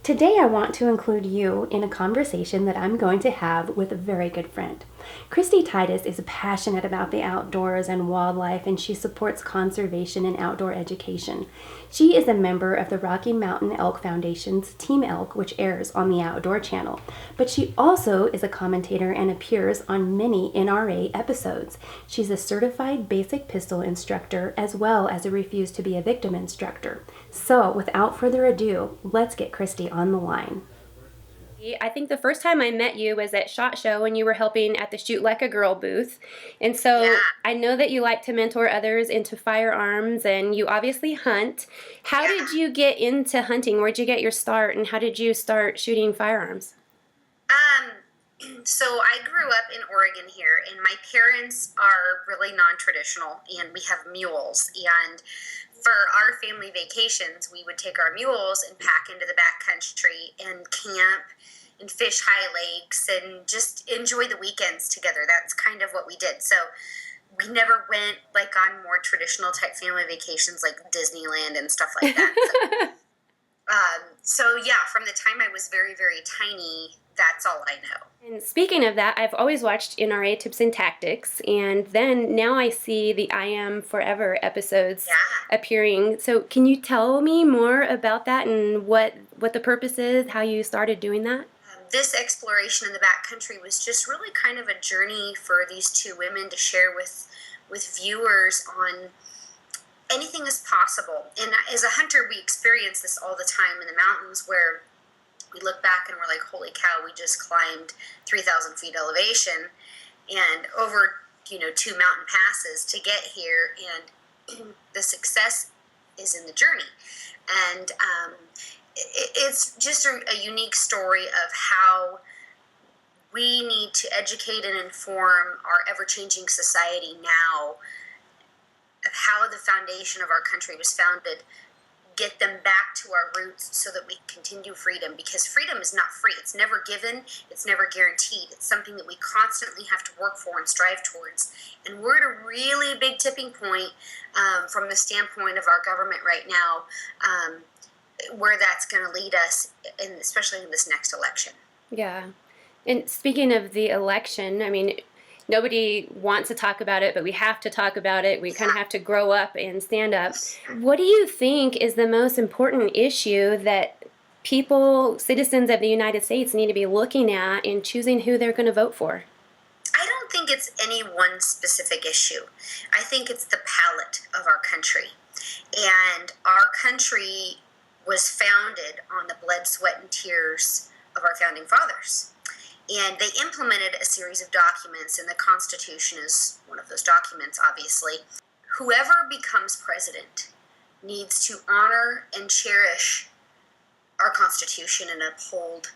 Today I want to include you in a conversation that I'm going to have with a very good friend. Kristy Titus is passionate about the outdoors and wildlife, and she supports conservation and outdoor education. She is a member of the Rocky Mountain Elk Foundation's Team Elk, which airs on the Outdoor Channel, but she also is a commentator and appears on many NRA episodes. She's a certified basic pistol instructor as well as a Refuse to be a Victim instructor. So, without further ado, let's get Kristy on the line. I think the first time I met you was at SHOT Show when you were helping at the Shoot Like a Girl booth. And so Yeah. I know that you like to mentor others into firearms, and you obviously hunt. How did you get into hunting? Where'd you get your start, and how did you start shooting firearms? So I grew up in Oregon here, and my parents are really non-traditional, and we have mules. And for our family vacations, we would take our mules and pack into the backcountry and camp and fish high lakes and just enjoy the weekends together. That's kind of what we did. So we never went like on more traditional type family vacations like Disneyland and stuff like that. So yeah, from the time I was very, very tiny, that's all I know. And speaking of that, I've always watched NRA Tips and Tactics, and then now I see the I Am Forever episodes appearing. So can you tell me more about that and what the purpose is, how you started doing that? This exploration in the backcountry was just really kind of a journey for these two women to share with viewers on anything is possible. And as a hunter, we experience this all the time in the mountains where we look back and we're like, holy cow, we just climbed 3,000 feet elevation and over, 2 mountain passes to get here. And the success is in the journey. And it's just a unique story of how we need to educate and inform our ever-changing society now of how the foundation of our country was founded, get them back to our roots so that we continue freedom, because freedom is not free. It's never given. It's never guaranteed. It's something that we constantly have to work for and strive towards. And we're at a really big tipping point from the standpoint of our government right now, where that's going to lead us, especially in this next election. Yeah. And speaking of the election, I mean, nobody wants to talk about it, but we have to talk about it. We kind of have to grow up and stand up. What do you think is the most important issue that people, citizens of the United States, need to be looking at in choosing who they're going to vote for? I don't think it's any one specific issue. I think it's the palette of our country. And our country was founded on the blood, sweat, and tears of our founding fathers. And they implemented a series of documents, and the Constitution is one of those documents, obviously. Whoever becomes president needs to honor and cherish our Constitution and uphold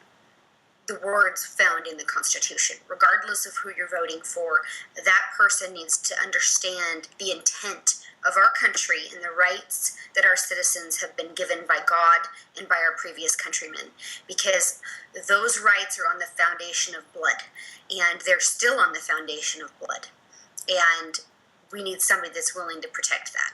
the words found in the Constitution. Regardless of who you're voting for, that person needs to understand the intent of our country and the rights that our citizens have been given by God and by our previous countrymen, because those rights are on the foundation of blood, and they're still on the foundation of blood, and we need somebody that's willing to protect that.